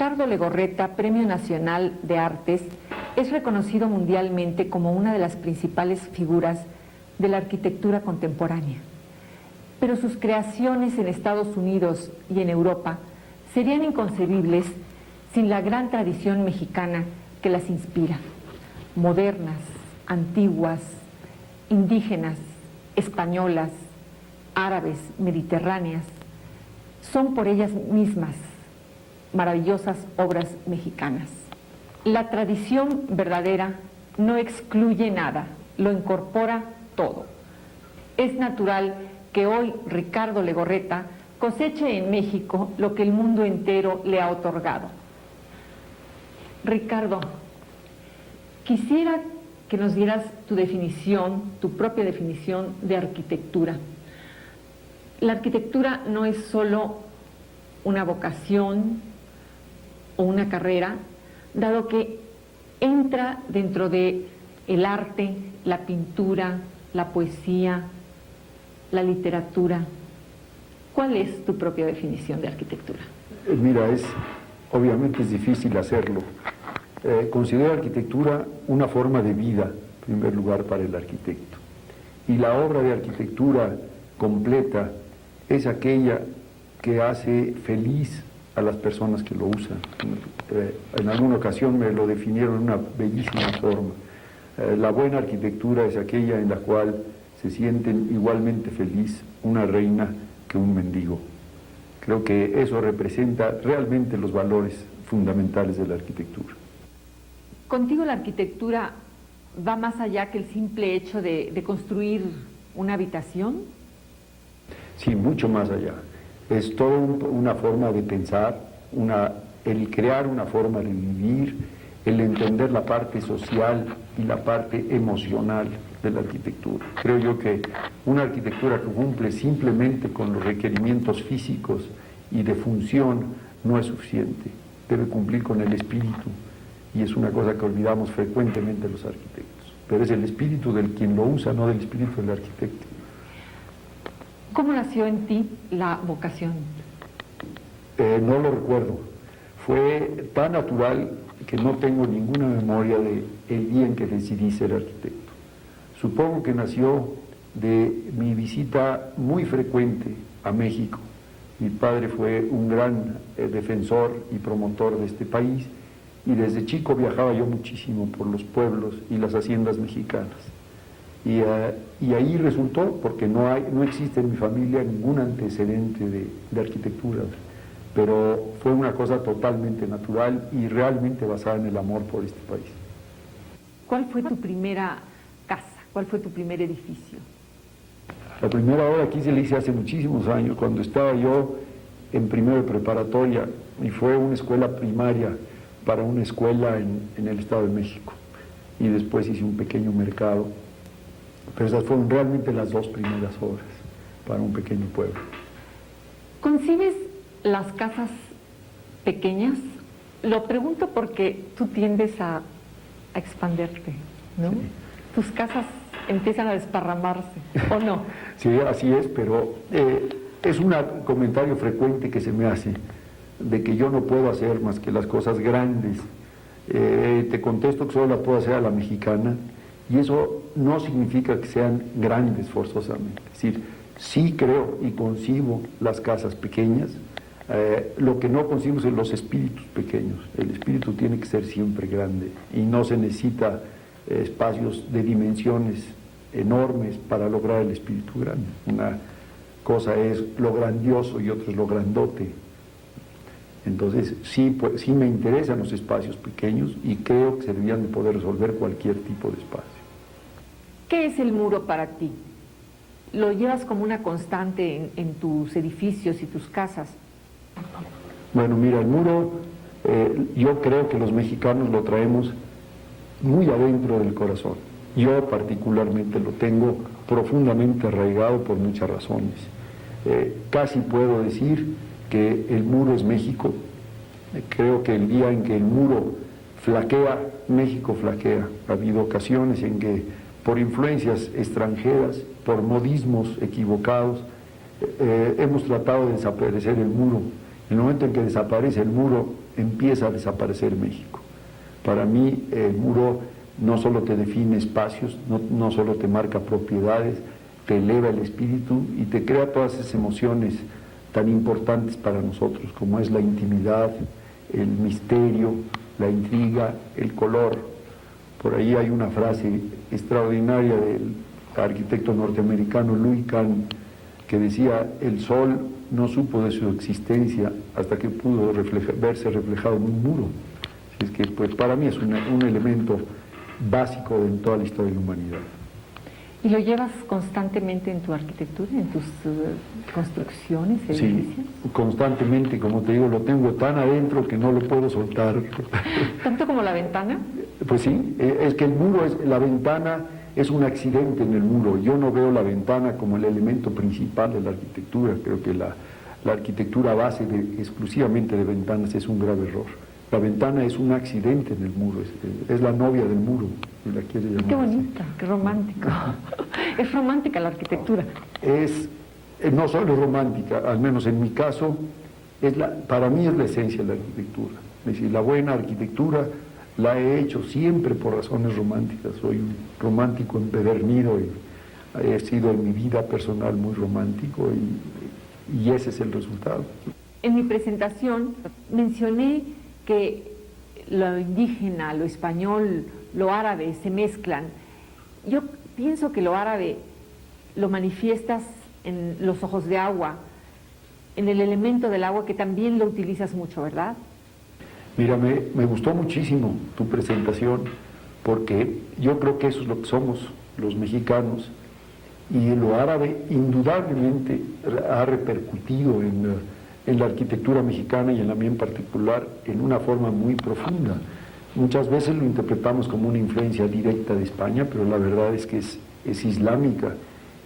Ricardo Legorreta, Premio Nacional de Artes, es reconocido mundialmente como una de las principales figuras de la arquitectura contemporánea. Pero sus creaciones en Estados Unidos y en Europa serían inconcebibles sin la gran tradición mexicana que las inspira. Modernas, antiguas, indígenas, españolas, árabes, mediterráneas, son por ellas mismas maravillosas obras mexicanas. La tradición verdadera no excluye nada, lo incorpora todo. Es natural que hoy Ricardo Legorreta coseche en México lo que el mundo entero le ha otorgado. Ricardo, quisiera que nos dieras tu definición, tu propia definición de arquitectura. La arquitectura no es solo una vocación o una carrera, dado que entra dentro de el arte, la pintura, la poesía, la literatura. ¿Cuál es tu propia definición de arquitectura? Mira, obviamente es difícil hacerlo. Considero arquitectura una forma de vida, en primer lugar, para el arquitecto. Y la obra de arquitectura completa es aquella que hace feliz a las personas que lo usan. En alguna ocasión me lo definieron de una bellísima forma. La buena arquitectura es aquella en la cual se sienten igualmente feliz una reina que un mendigo. Creo que eso representa realmente los valores fundamentales de la arquitectura. Contigo la arquitectura va más allá que el simple hecho de construir una habitación. Sí, mucho más allá. Es toda una forma de pensar, el crear una forma de vivir, el entender la parte social y la parte emocional de la arquitectura. Creo yo que una arquitectura que cumple simplemente con los requerimientos físicos y de función no es suficiente. Debe cumplir con el espíritu, y es una cosa que olvidamos frecuentemente los arquitectos. Pero es el espíritu del quien lo usa, no del espíritu del arquitecto. ¿Cómo nació en ti la vocación? No lo recuerdo. Fue tan natural que no tengo ninguna memoria del día en que decidí ser arquitecto. Supongo que nació de mi visita muy frecuente a México. Mi padre fue un gran defensor y promotor de este país, y desde chico viajaba yo muchísimo por los pueblos y las haciendas mexicanas. Y ahí resultó, porque no existe en mi familia ningún antecedente de arquitectura, pero fue una cosa totalmente natural y realmente basada en el amor por este país. ¿Cuál fue tu primera casa? ¿Cuál fue tu primer edificio? La primera obra aquí se la hice hace muchísimos años, cuando estaba yo en primero de preparatoria, y fue una escuela primaria para una escuela en el Estado de México. Y después hice un pequeño mercado. Pero esas fueron realmente las dos primeras obras para un pequeño pueblo. ¿Concibes las casas pequeñas? Lo pregunto porque tú tiendes a expanderte, ¿no? Sí. Tus casas empiezan a desparramarse, ¿o no? Sí, así es, pero es un comentario frecuente que se me hace, de que yo no puedo hacer más que las cosas grandes. Te contesto que solo la puedo hacer a la mexicana, y eso no significa que sean grandes forzosamente. Es decir, sí creo y concibo las casas pequeñas. Lo que no concibo son los espíritus pequeños. El espíritu tiene que ser siempre grande, y no se necesita espacios de dimensiones enormes para lograr el espíritu grande. Una cosa es lo grandioso y otra es lo grandote. Entonces sí me interesan los espacios pequeños, y creo que se deberían de poder resolver cualquier tipo de espacio. ¿Qué es el muro para ti? ¿Lo llevas como una constante en tus edificios y tus casas? Bueno, mira, el muro, yo creo que los mexicanos lo traemos muy adentro del corazón. Yo particularmente lo tengo profundamente arraigado por muchas razones. Casi puedo decir que el muro es México. Creo que el día en que el muro flaquea, México flaquea. Ha habido ocasiones en que, por influencias extranjeras, por modismos equivocados, hemos tratado de desaparecer el muro. En el momento en que desaparece el muro, empieza a desaparecer México. Para mí el muro no solo te define espacios, no solo te marca propiedades, te eleva el espíritu y te crea todas esas emociones tan importantes para nosotros, como es la intimidad, el misterio, la intriga, el color. Por ahí hay una frase extraordinaria del arquitecto norteamericano Louis Kahn, que decía: el sol no supo de su existencia hasta que pudo verse reflejado en un muro. Así es que pues para mí es un elemento básico en toda la historia de la humanidad. ¿Y lo llevas constantemente en tu arquitectura, en tus construcciones, edificios? Sí, constantemente, como te digo, lo tengo tan adentro que no lo puedo soltar. ¿Tanto como la ventana? Pues sí, es que el muro, la ventana es un accidente en el muro. Yo no veo la ventana como el elemento principal de la arquitectura. Creo que la arquitectura a base exclusivamente de ventanas es un grave error. La ventana es un accidente en el muro, es la novia del muro, si la quiere llamar. Qué bonita, qué romántico. Es romántica la arquitectura. No solo es romántica, al menos en mi caso, para mí es la esencia de la arquitectura. Es decir, la buena arquitectura la he hecho siempre por razones románticas. Soy un romántico empedernido y he sido en mi vida personal muy romántico y ese es el resultado. En mi presentación mencioné que lo indígena, lo español, lo árabe se mezclan. Yo pienso que lo árabe lo manifiestas en los ojos de agua, en el elemento del agua que también lo utilizas mucho, ¿verdad? Mira, me gustó muchísimo tu presentación porque yo creo que eso es lo que somos los mexicanos y lo árabe indudablemente ha repercutido en la arquitectura mexicana y en la mía en particular en una forma muy profunda. Muchas veces lo interpretamos como una influencia directa de España, pero la verdad es que es islámica.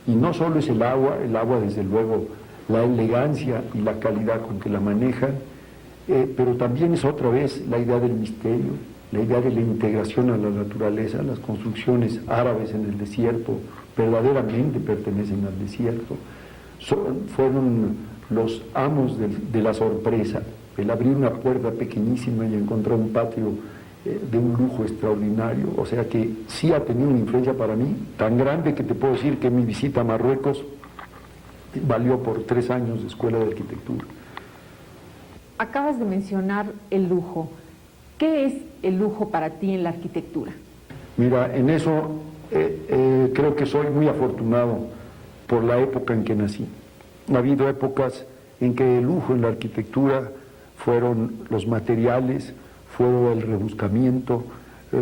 Y no solo es el agua desde luego, la elegancia y la calidad con que la manejan, pero también es otra vez la idea del misterio, la idea de la integración a la naturaleza. Las construcciones árabes en el desierto verdaderamente pertenecen al desierto. Fueron los amos de la sorpresa, el abrir una puerta pequeñísima y encontrar un patio de un lujo extraordinario. O sea que sí ha tenido una influencia para mí tan grande que te puedo decir que mi visita a Marruecos valió por 3 años de escuela de arquitectura. Acabas de mencionar el lujo. ¿Qué es el lujo para ti en la arquitectura? Mira, en eso creo que soy muy afortunado por la época en que nací. Ha habido épocas en que el lujo en la arquitectura fueron los materiales, fue el rebuscamiento,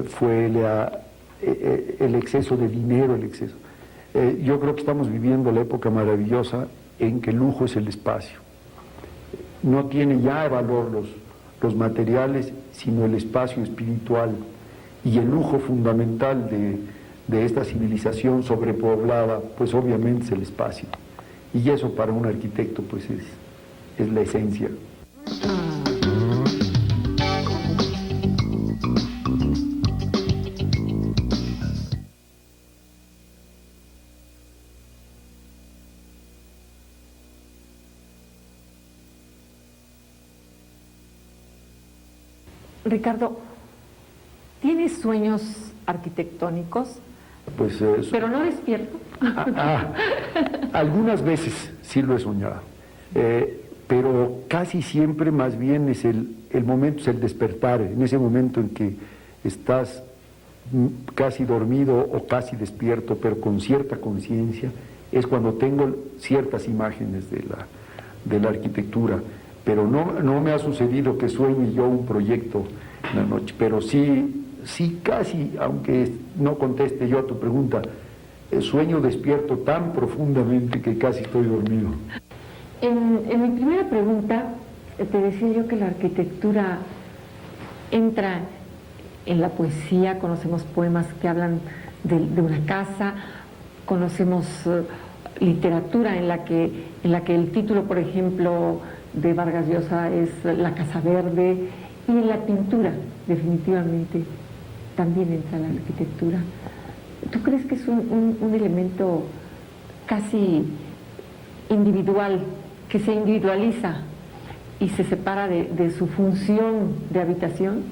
fue el exceso de dinero, yo creo que estamos viviendo la época maravillosa en que el lujo es el espacio. No tiene ya valor los materiales, sino el espacio espiritual. Y el lujo fundamental de esta civilización sobrepoblada, pues obviamente es el espacio. Y eso para un arquitecto pues es la esencia. Ricardo, ¿tienes sueños arquitectónicos? Pues, pero no despierto. Algunas veces sí lo he soñado, pero casi siempre más bien es el momento, es el despertar, en ese momento en que estás casi dormido o casi despierto, pero con cierta conciencia, es cuando tengo ciertas imágenes de la arquitectura. Pero no me ha sucedido que sueñe yo un proyecto en la noche, pero sí casi, aunque no conteste yo a tu pregunta, sueño despierto tan profundamente que casi estoy dormido. En mi primera pregunta te decía yo que la arquitectura entra en la poesía, conocemos poemas que hablan de una casa, conocemos literatura en la que el título, por ejemplo, de Vargas Llosa es La Casa Verde, y en la pintura definitivamente también entra la arquitectura. ¿Tú crees que es un elemento casi individual, que se individualiza y se separa de su función de habitación?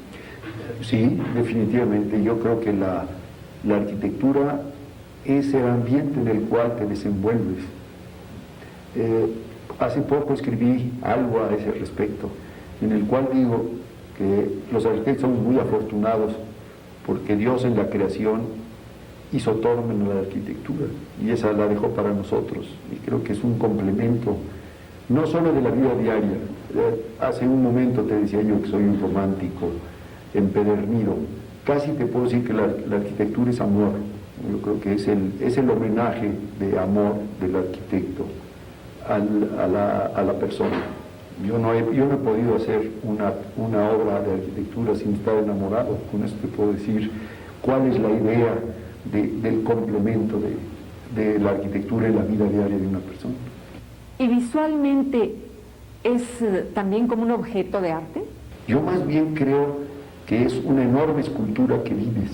Sí, definitivamente. Yo creo que la arquitectura es el ambiente en el cual te desenvuelves. Hace poco escribí algo a ese respecto, en el cual digo que los arquitectos somos muy afortunados porque Dios en la creación hizo todo menos la arquitectura, y esa la dejó para nosotros, y creo que es un complemento no solo de la vida diaria. Hace un momento te decía yo que soy un romántico empedernido. Casi te puedo decir que la arquitectura es amor. Yo creo que es el homenaje de amor del arquitecto a la persona. Yo no he podido hacer una obra de arquitectura sin estar enamorado. Con eso te puedo decir cuál es la idea del complemento de la arquitectura en la vida diaria de una persona. ¿Y visualmente es también como un objeto de arte? Yo más bien creo que es una enorme escultura que vives.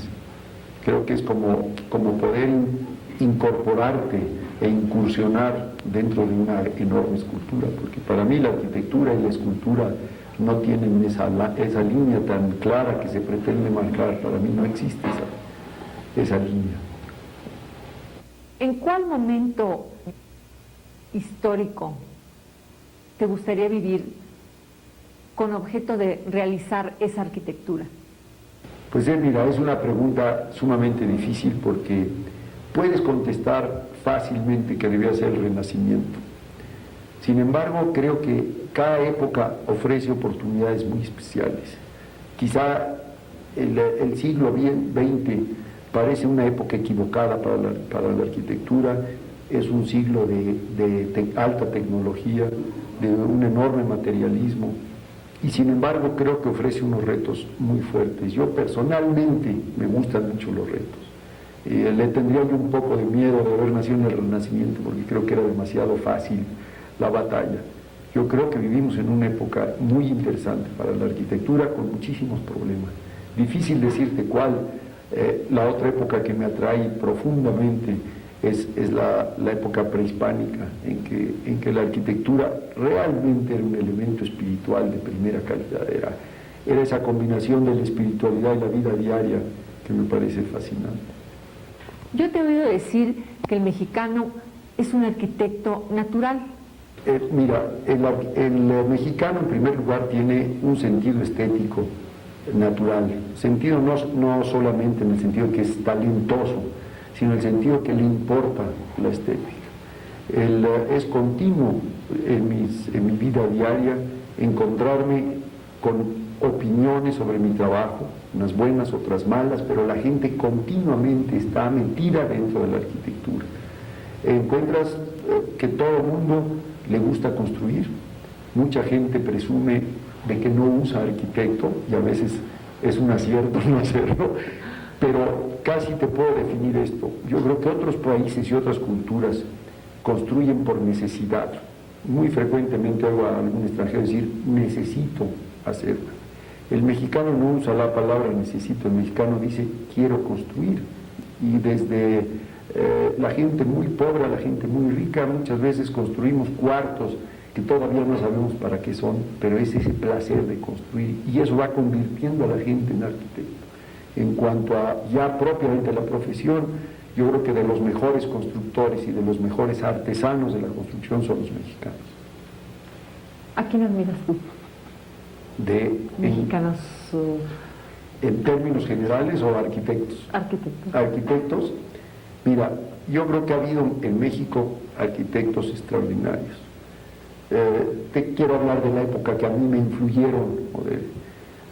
Creo que es como poder incorporarte e incursionar dentro de una enorme escultura, porque para mí la arquitectura y la escultura no tienen esa línea tan clara que se pretende marcar. Para mí no existe esa línea. ¿En cuál momento histórico te gustaría vivir con objeto de realizar esa arquitectura? Pues mira, es una pregunta sumamente difícil porque puedes contestar fácilmente que debía ser el Renacimiento. Sin embargo, creo que cada época ofrece oportunidades muy especiales. Quizá el siglo XX parece una época equivocada para la arquitectura. Es un siglo de alta tecnología, de un enorme materialismo, y sin embargo creo que ofrece unos retos muy fuertes. Yo personalmente me gustan mucho los retos. Le tendría yo un poco de miedo de haber nacido en el Renacimiento, porque creo que era demasiado fácil la batalla. Yo creo que vivimos en una época muy interesante para la arquitectura, con muchísimos problemas. Difícil decirte cuál. La otra época que me atrae profundamente es la época prehispánica, en que la arquitectura realmente era un elemento espiritual de primera calidad. Era esa combinación de la espiritualidad y la vida diaria que me parece fascinante. Yo te he oído decir que el mexicano es un arquitecto natural. Mira, el mexicano en primer lugar tiene un sentido estético natural, sentido no solamente en el sentido que es talentoso, sino en el sentido que le importa la estética. Es continuo en mi vida diaria encontrarme con opiniones sobre mi trabajo, unas buenas, otras malas, pero la gente continuamente está metida dentro de la arquitectura. Encuentras que todo el mundo le gusta construir. Mucha gente presume de que no usa arquitecto, y a veces es un acierto no hacerlo, pero casi te puedo definir esto. Yo creo que otros países y otras culturas construyen por necesidad. Muy frecuentemente oigo a algún extranjero decir, necesito hacerlo. El mexicano no usa la palabra necesito, el mexicano dice, quiero construir. Y desde la gente muy pobre a la gente muy rica, muchas veces construimos cuartos que todavía no sabemos para qué son, pero es ese placer de construir, y eso va convirtiendo a la gente en arquitecto. En cuanto a ya propiamente la profesión, yo creo que de los mejores constructores y de los mejores artesanos de la construcción son los mexicanos. ¿A quién admiras tú? Mexicanos. ¿En términos generales o arquitectos? Arquitectos. Arquitectos. Mira, yo creo que ha habido en México arquitectos extraordinarios. Te quiero hablar de la época que a mí me influyeron.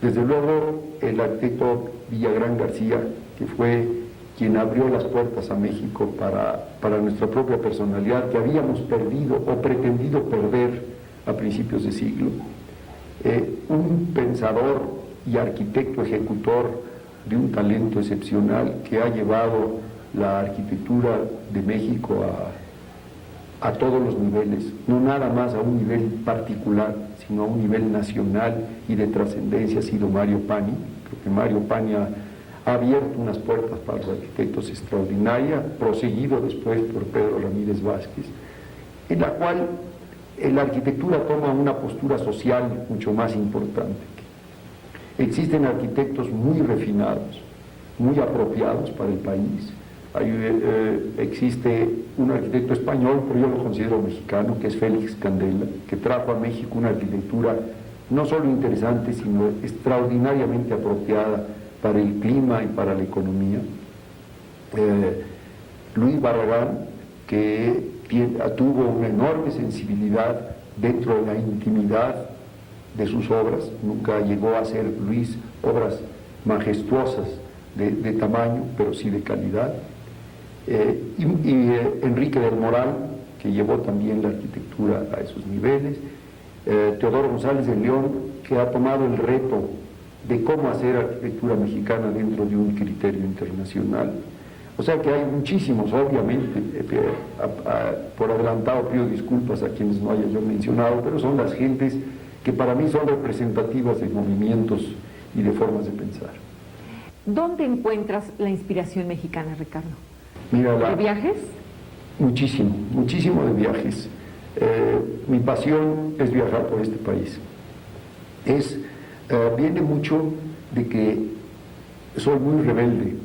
Desde luego el arquitecto Villagrán García, que fue quien abrió las puertas a México para nuestra propia personalidad, que habíamos perdido o pretendido perder a principios de siglo. Un pensador y arquitecto ejecutor de un talento excepcional que ha llevado la arquitectura de México a todos los niveles, no nada más a un nivel particular, sino a un nivel nacional y de trascendencia. Ha sido Mario Pani. Creo que Mario Pani ha abierto unas puertas para los arquitectos extraordinarias, proseguido después por Pedro Ramírez Vázquez, en la cual la arquitectura toma una postura social mucho más importante. Existen arquitectos muy refinados, muy apropiados para el país. Existe un arquitecto español, pero yo lo considero mexicano, que es Félix Candela, que trajo a México una arquitectura no solo interesante, sino extraordinariamente apropiada para el clima y para la economía. Luis Barragán, que tuvo una enorme sensibilidad dentro de la intimidad de sus obras, nunca llegó a hacer Luis obras majestuosas de tamaño, pero sí de calidad. Enrique del Moral, que llevó también la arquitectura a esos niveles. Teodoro González de León, que ha tomado el reto de cómo hacer arquitectura mexicana dentro de un criterio internacional. O sea que hay muchísimos, obviamente, por adelantado pido disculpas a quienes no haya yo mencionado, pero son las gentes que para mí son representativas de movimientos y de formas de pensar. ¿Dónde encuentras la inspiración mexicana, Ricardo? Mira, ¿De viajes? Muchísimo, muchísimo de viajes. Mi pasión es viajar por este país. Viene mucho de que soy muy rebelde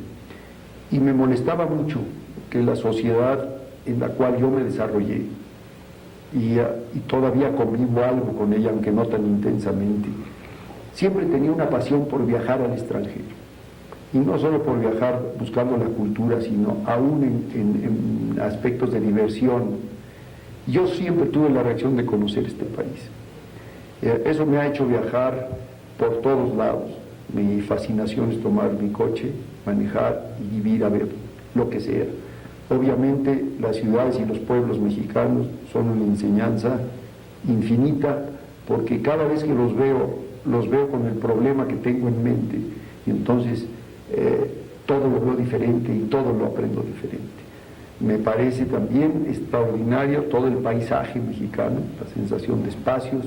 y me molestaba mucho que la sociedad en la cual yo me desarrollé y todavía convivo algo con ella, aunque no tan intensamente, siempre tenía una pasión por viajar al extranjero. Y no solo por viajar buscando la cultura, sino aún en aspectos de diversión. Yo siempre tuve la reacción de conocer este país. Eso me ha hecho viajar por todos lados. Mi fascinación es tomar mi coche, manejar y vivir a ver lo que sea. Obviamente las ciudades y los pueblos mexicanos son una enseñanza infinita, porque cada vez que los veo con el problema que tengo en mente, y entonces todo lo veo diferente y todo lo aprendo diferente. Me parece también extraordinario todo el paisaje mexicano, la sensación de espacios,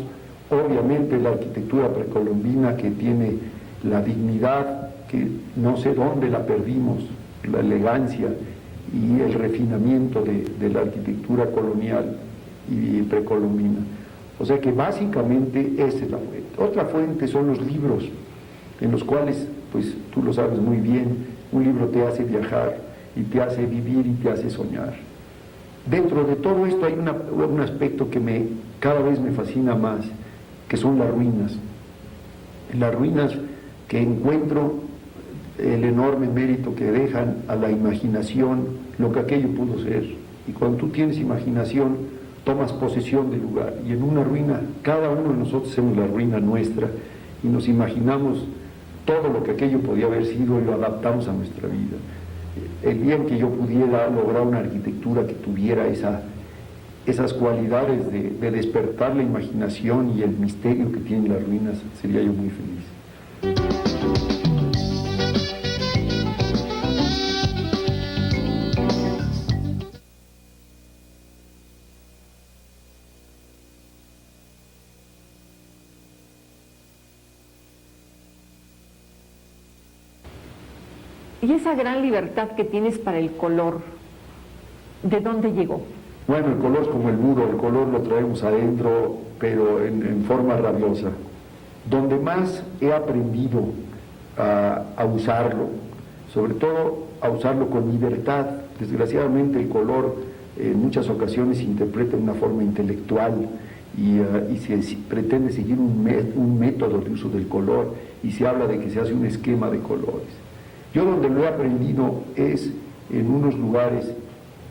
obviamente la arquitectura precolombina, que tiene la dignidad que no sé dónde la perdimos, la elegancia y el refinamiento de la arquitectura colonial y precolombina. O sea que básicamente esa es la fuente. Otra fuente son los libros, en los cuales, pues tú lo sabes muy bien, un libro te hace viajar y te hace vivir y te hace soñar. Dentro de todo esto hay un aspecto que cada vez me fascina más, que son las ruinas. Las ruinas que encuentro el enorme mérito que dejan a la imaginación lo que aquello pudo ser. Y cuando tú tienes imaginación, tomas posesión del lugar. Y en una ruina, cada uno de nosotros hacemos la ruina nuestra y nos imaginamos todo lo que aquello podía haber sido y lo adaptamos a nuestra vida. El día en que yo pudiera lograr una arquitectura que tuviera esas cualidades de despertar la imaginación y el misterio que tienen las ruinas, sería yo muy feliz. Y esa gran libertad que tienes para el color, ¿de dónde llegó? Bueno, el color es como el muro, el color lo traemos adentro, pero en forma rabiosa. Donde más he aprendido a usarlo, sobre todo a usarlo con libertad. Desgraciadamente el color en muchas ocasiones se interpreta de una forma intelectual y se pretende seguir un método de uso del color y se habla de que se hace un esquema de colores. Yo donde lo he aprendido es en unos lugares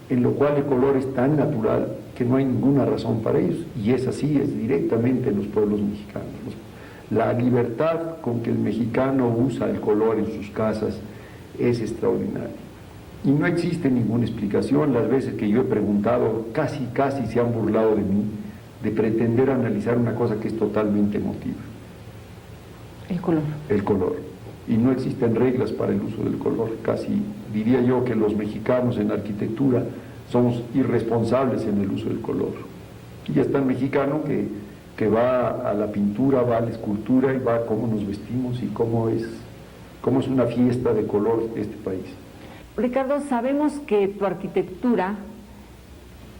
en lo cual el color es tan natural que no hay ninguna razón para ellos, y es así, es directamente en los pueblos mexicanos. La libertad con que el mexicano usa el color en sus casas es extraordinaria. Y no existe ninguna explicación. Las veces que yo he preguntado, casi se han burlado de mí, de pretender analizar una cosa que es totalmente emotiva. El color. El color. Y no existen reglas para el uso del color. Casi diría yo que los mexicanos en arquitectura somos irresponsables en el uso del color. Y está el mexicano que va a la pintura, va a la escultura y va a cómo nos vestimos y cómo es una fiesta de color este país. Ricardo, sabemos que tu arquitectura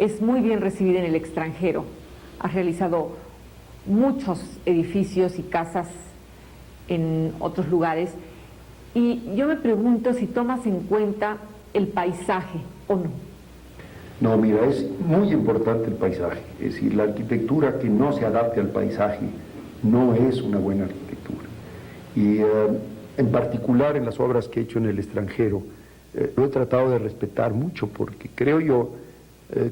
es muy bien recibida en el extranjero. has realizado muchos edificios y casas en otros lugares, y yo me pregunto si tomas en cuenta el paisaje o no. No, mira, es muy importante el paisaje, es decir, la arquitectura que no se adapte al paisaje no es una buena arquitectura. Y en particular en las obras que he hecho en el extranjero, lo he tratado de respetar mucho, porque creo yo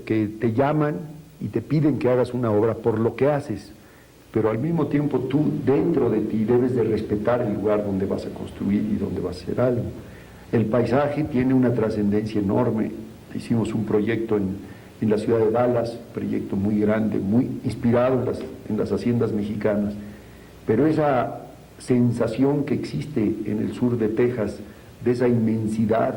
que te llaman y te piden que hagas una obra por lo que haces, pero al mismo tiempo tú dentro de ti debes de respetar el lugar donde vas a construir y donde vas a hacer algo. El paisaje tiene una trascendencia enorme. Hicimos un proyecto en la ciudad de Dallas, proyecto muy grande, muy inspirado en las haciendas mexicanas, pero esa sensación que existe en el sur de Texas, de esa inmensidad,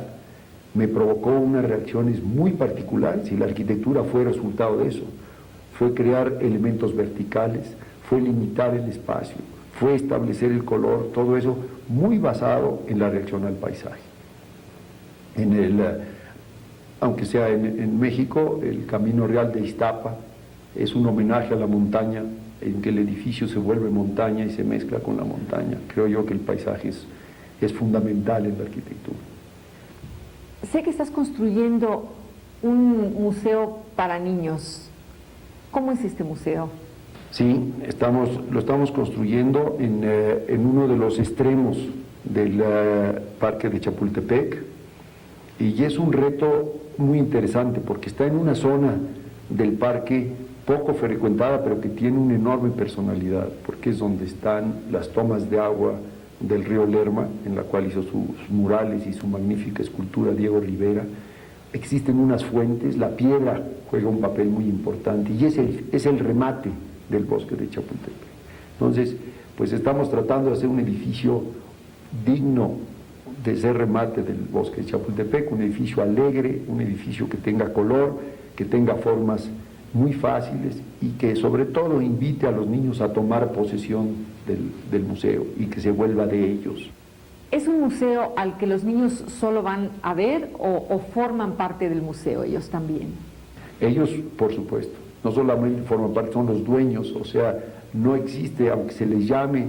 me provocó unas reacciones muy particulares, y la arquitectura fue resultado de eso. Fue crear elementos verticales, fue limitar el espacio, fue establecer el color, todo eso muy basado en la reacción al paisaje. Aunque sea en México, el Camino Real de Iztapa es un homenaje a la montaña, en que el edificio se vuelve montaña y se mezcla con la montaña. Creo yo que el paisaje es fundamental en la arquitectura. Sé que estás construyendo un museo para niños. ¿Cómo es este museo? Sí, lo estamos construyendo en uno de los extremos del parque de Chapultepec, y es un reto muy interesante porque está en una zona del parque poco frecuentada, pero que tiene una enorme personalidad, porque es donde están las tomas de agua del río Lerma, en la cual hizo sus murales y su magnífica escultura Diego Rivera. Existen unas fuentes, la piedra juega un papel muy importante, y es el remate del bosque de Chapultepec. Entonces, pues estamos tratando de hacer un edificio digno de ser remate del bosque de Chapultepec, un edificio alegre, un edificio que tenga color, que tenga formas muy fáciles, y que sobre todo invite a los niños a tomar posesión del museo y que se vuelva de ellos. ¿Es un museo al que los niños solo van a ver o forman parte del museo ellos también? Ellos, por supuesto, no solamente forman parte, son los dueños, o sea, no existe, aunque se les llame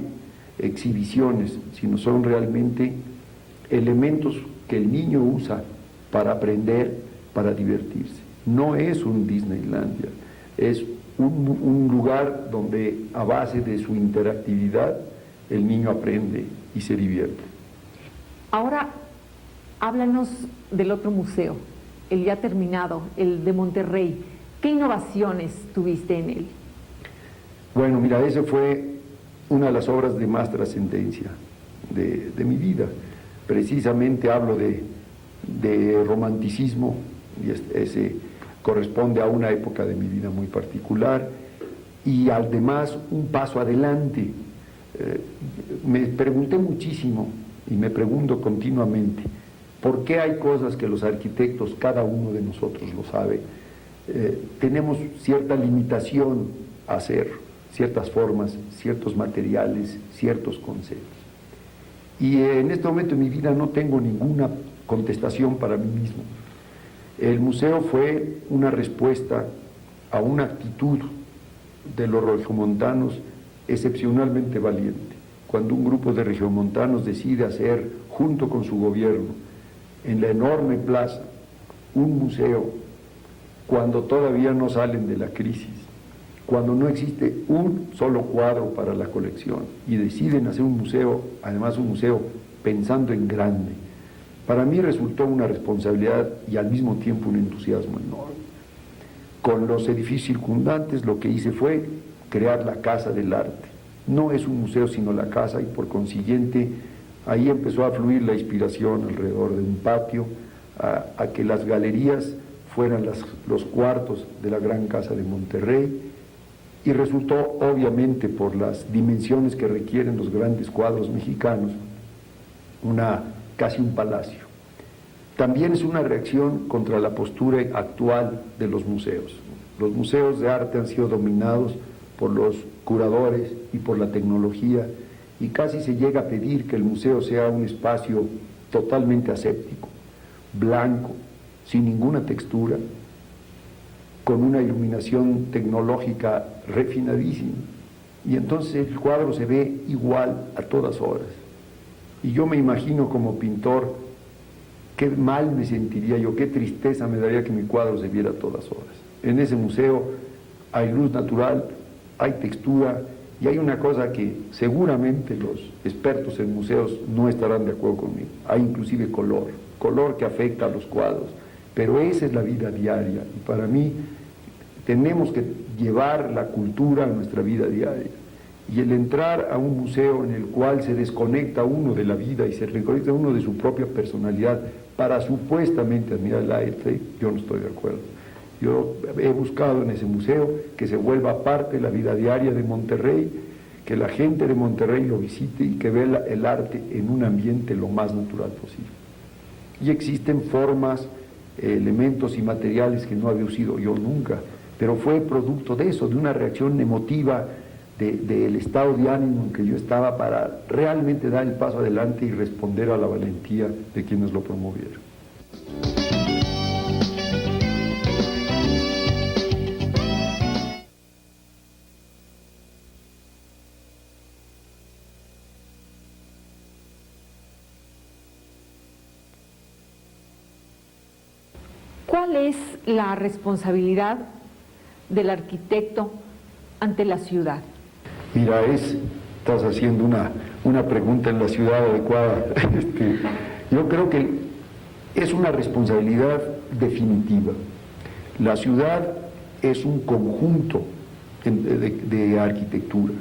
exhibiciones, sino son realmente elementos que el niño usa para aprender, para divertirse. No es un Disneylandia, es un lugar donde a base de su interactividad el niño aprende y se divierte. Ahora, háblanos del otro museo, el ya terminado, el de Monterrey. ¿Qué innovaciones tuviste en él? Bueno, mira, esa fue una de las obras de más trascendencia de mi vida. Precisamente hablo de romanticismo, y ese corresponde a una época de mi vida muy particular, y además un paso adelante. Me pregunté muchísimo, y me pregunto continuamente, ¿por qué hay cosas que los arquitectos, cada uno de nosotros lo sabe, tenemos cierta limitación a hacer ciertas formas, ciertos materiales, ciertos conceptos? Y en este momento de mi vida no tengo ninguna contestación para mí mismo. El museo fue una respuesta a una actitud de los regiomontanos excepcionalmente valiente. Cuando un grupo de regiomontanos decide hacer, junto con su gobierno, en la enorme plaza, un museo, cuando todavía no salen de la crisis, cuando no existe un solo cuadro para la colección, y deciden hacer un museo, además un museo pensando en grande, para mí resultó una responsabilidad y al mismo tiempo un entusiasmo enorme. Con los edificios circundantes lo que hice fue crear la Casa del Arte. No es un museo sino la casa, y por consiguiente ahí empezó a fluir la inspiración alrededor de un patio, a que las galerías fueran los cuartos de la gran casa de Monterrey, y resultó obviamente por las dimensiones que requieren los grandes cuadros mexicanos, casi un palacio. También es una reacción contra la postura actual de los museos. Los museos de arte han sido dominados por los curadores y por la tecnología, y casi se llega a pedir que el museo sea un espacio totalmente aséptico, blanco, sin ninguna textura, con una iluminación tecnológica refinadísima. Y entonces el cuadro se ve igual a todas horas. Y yo me imagino como pintor, qué mal me sentiría yo, qué tristeza me daría que mi cuadro se viera a todas horas. En ese museo hay luz natural, hay textura, y hay una cosa que seguramente los expertos en museos no estarán de acuerdo conmigo. Hay inclusive color que afecta a los cuadros, pero esa es la vida diaria. Y para mí tenemos que llevar la cultura a nuestra vida diaria. Y el entrar a un museo en el cual se desconecta uno de la vida y se reconecta uno de su propia personalidad para supuestamente admirar el arte, yo no estoy de acuerdo. Yo he buscado en ese museo que se vuelva parte de la vida diaria de Monterrey, que la gente de Monterrey lo visite y que vea el arte en un ambiente lo más natural posible. Y existen formas, elementos y materiales que no había usado yo nunca, pero fue producto de eso, de una reacción emotiva, del estado de ánimo en que yo estaba para realmente dar el paso adelante y responder a la valentía de quienes lo promovieron. ¿Cuál es la responsabilidad del arquitecto ante la ciudad? Mira, estás haciendo una pregunta en la ciudad adecuada. Yo creo que es una responsabilidad definitiva. La ciudad es un conjunto de arquitectura.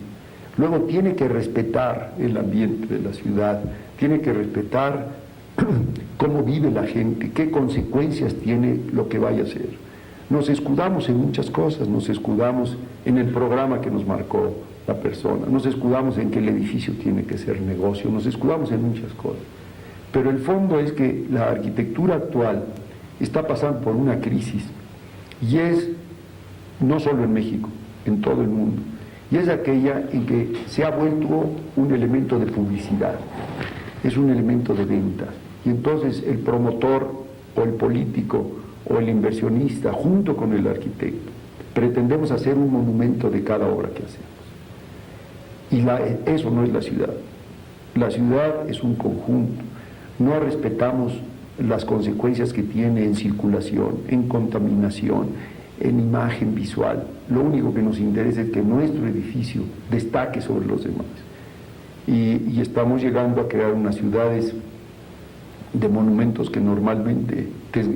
Luego tiene que respetar el ambiente de la ciudad, tiene que respetar cómo vive la gente, qué consecuencias tiene lo que vaya a hacer. Nos escudamos en muchas cosas, nos escudamos en el programa que nos marcó la persona, nos escudamos en que el edificio tiene que ser negocio, nos escudamos en muchas cosas. Pero el fondo es que la arquitectura actual está pasando por una crisis, y es no solo en México, en todo el mundo, y es aquella en que se ha vuelto un elemento de publicidad, es un elemento de venta, y entonces el promotor o el político o el inversionista, junto con el arquitecto, pretendemos hacer un monumento de cada obra que hacemos. Y eso no es la ciudad. La ciudad es un conjunto. No respetamos las consecuencias que tiene en circulación, en contaminación, en imagen visual. Lo único que nos interesa es que nuestro edificio destaque sobre los demás. Y estamos llegando a crear unas ciudades de monumentos que normalmente,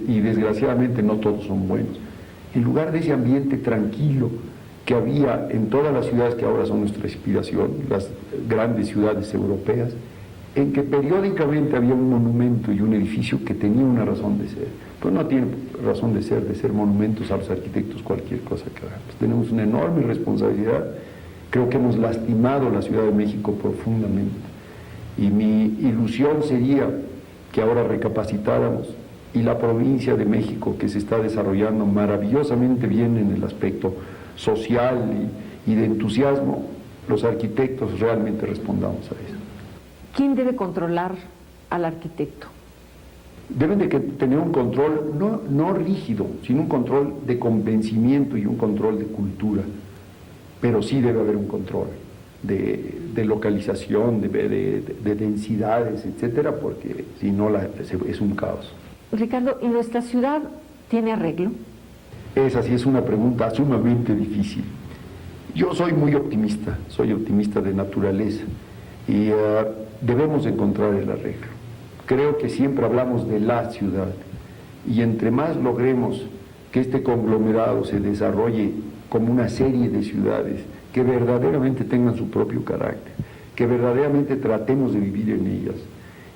y desgraciadamente no todos son buenos, en lugar de ese ambiente tranquilo que había en todas las ciudades que ahora son nuestra inspiración, las grandes ciudades europeas, en que periódicamente había un monumento y un edificio que tenía una razón de ser. Pues no tiene razón de ser monumentos a los arquitectos cualquier cosa que hagamos. Tenemos una enorme responsabilidad. Creo que hemos lastimado la Ciudad de México profundamente, y mi ilusión sería que ahora recapacitáramos, y la provincia de México, que se está desarrollando maravillosamente bien en el aspecto social y de entusiasmo, los arquitectos realmente respondamos a eso. ¿Quién debe controlar al arquitecto? Deben de tener un control no rígido, sino un control de convencimiento y un control de cultura, pero sí debe haber un control de localización, de densidades, etcétera, porque si no es un caos. Ricardo, ¿y nuestra ciudad tiene arreglo? Esa sí es una pregunta sumamente difícil. Yo soy muy optimista, soy optimista de naturaleza, y debemos encontrar el arreglo. Creo que siempre hablamos de la ciudad, y entre más logremos que este conglomerado se desarrolle como una serie de ciudades que verdaderamente tengan su propio carácter, que verdaderamente tratemos de vivir en ellas,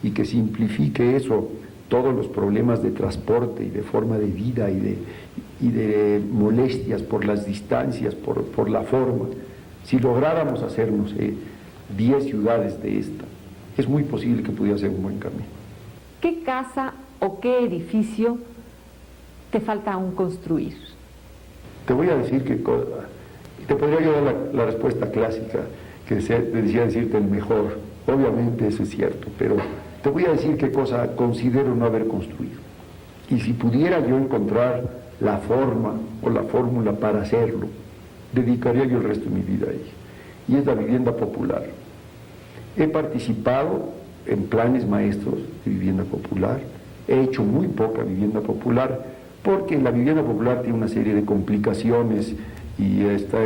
y que simplifique eso todos los problemas de transporte y de forma de vida y de molestias por las distancias, por la forma. Si lográramos hacernos 10 ciudades de esta, es muy posible que pudiera ser un buen camino. ¿Qué casa o qué edificio te falta aún construir? Te voy a decir que te podría yo dar la respuesta clásica, que decía decirte el mejor. Obviamente eso es cierto, pero te voy a decir qué cosa considero no haber construido. Y si pudiera yo encontrar la forma o la fórmula para hacerlo, dedicaría yo el resto de mi vida a ella, y es la vivienda popular. He participado en planes maestros de vivienda popular, he hecho muy poca vivienda popular, porque la vivienda popular tiene una serie de complicaciones y está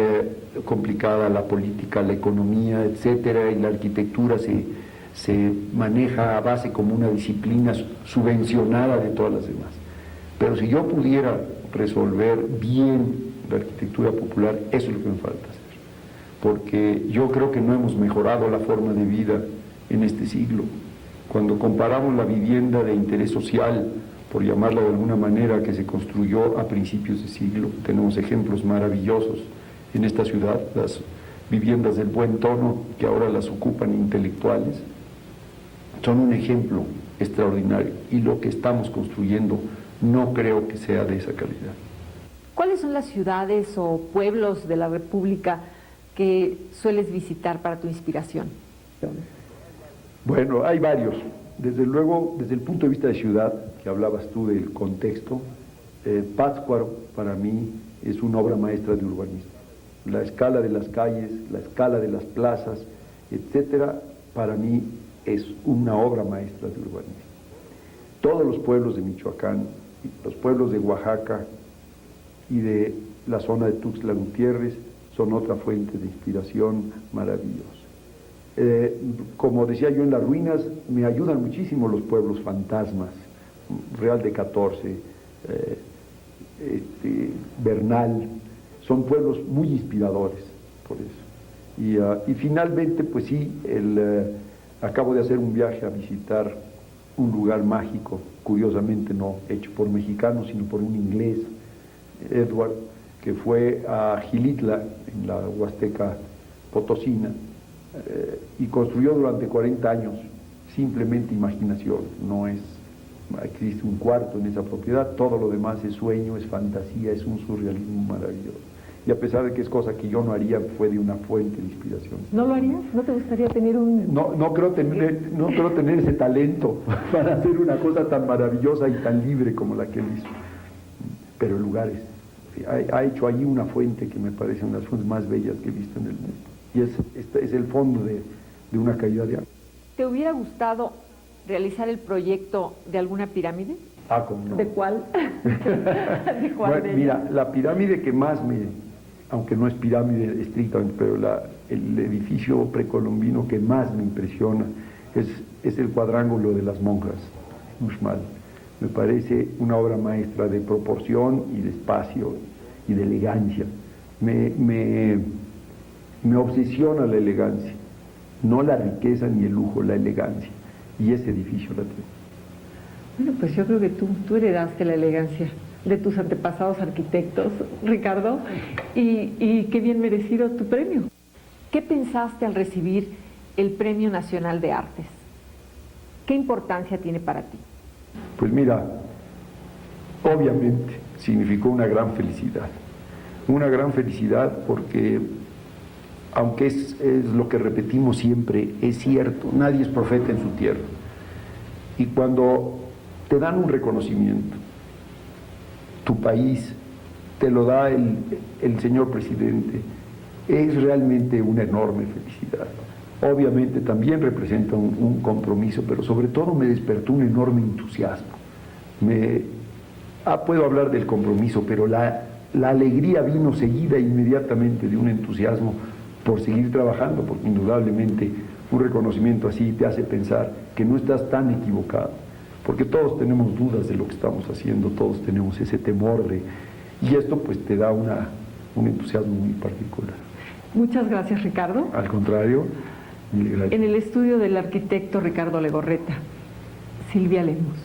complicada la política, la economía, etcétera, y la arquitectura se maneja a base como una disciplina subvencionada de todas las demás. Pero si yo pudiera resolver bien la arquitectura popular, eso es lo que me falta hacer, porque yo creo que no hemos mejorado la forma de vida en este siglo. Cuando comparamos la vivienda de interés social, por llamarla de alguna manera, que se construyó a principios de siglo, tenemos ejemplos maravillosos en esta ciudad, las viviendas del buen tono, que ahora las ocupan intelectuales, son un ejemplo extraordinario, y lo que estamos construyendo no creo que sea de esa calidad. ¿Cuáles son las ciudades o pueblos de la República que sueles visitar para tu inspiración? Bueno, hay varios. Desde luego, desde el punto de vista de ciudad, que hablabas tú del contexto, Pátzcuaro para mí es una obra maestra de urbanismo. La escala de las calles, la escala de las plazas, etcétera, para mí es una obra maestra de urbanismo. Todos los pueblos de Michoacán, los pueblos de Oaxaca y de la zona de Tuxtla Gutiérrez son otra fuente de inspiración maravillosa. Como decía yo en las ruinas, me ayudan muchísimo los pueblos fantasmas, Real de 14, Bernal, son pueblos muy inspiradores por eso. Y finalmente, pues sí, acabo de hacer un viaje a visitar un lugar mágico, curiosamente no hecho por mexicanos, sino por un inglés, Edward, que fue a Xilitla, en la Huasteca Potosina, y construyó durante 40 años, simplemente imaginación, no existe un cuarto en esa propiedad, todo lo demás es sueño, es fantasía, es un surrealismo maravilloso. Y a pesar de que es cosa que yo no haría, fue de una fuente de inspiración. ¿No lo harías? ¿No te gustaría tener un...? No creo tener ese talento para hacer una cosa tan maravillosa y tan libre como la que él hizo. Pero el lugar ha hecho allí una fuente que me parece una de las fuentes más bellas que he visto en el mundo. Y es el fondo de una caída de agua. ¿Te hubiera gustado realizar el proyecto de alguna pirámide? ¿Cómo no? ¿De cuál? ¿De cuál bueno, de mira, la pirámide que más aunque no es pirámide estrictamente, pero el edificio precolombino que más me impresiona es el cuadrángulo de las monjas, Uxmal. Me parece una obra maestra de proporción y de espacio y de elegancia. Me obsesiona la elegancia, no la riqueza ni el lujo, la elegancia. Y ese edificio la tiene. Bueno, pues yo creo que tú heredaste la elegancia de tus antepasados arquitectos, Ricardo, y qué bien merecido tu premio. ¿Qué pensaste al recibir el Premio Nacional de Artes? ¿Qué importancia tiene para ti? Pues mira, obviamente significó una gran felicidad porque, aunque es lo que repetimos siempre, es cierto, nadie es profeta en su tierra. Y cuando te dan un reconocimiento, tu país te lo da el señor presidente, es realmente una enorme felicidad. Obviamente también representa un compromiso, pero sobre todo me despertó un enorme entusiasmo. Puedo hablar del compromiso, pero la alegría vino seguida inmediatamente de un entusiasmo por seguir trabajando, porque indudablemente un reconocimiento así te hace pensar que no estás tan equivocado, porque todos tenemos dudas de lo que estamos haciendo, todos tenemos ese temor y esto pues te da un entusiasmo muy particular. Muchas gracias, Ricardo. Al contrario, mil gracias. En el estudio del arquitecto Ricardo Legorreta, Silvia Lemus.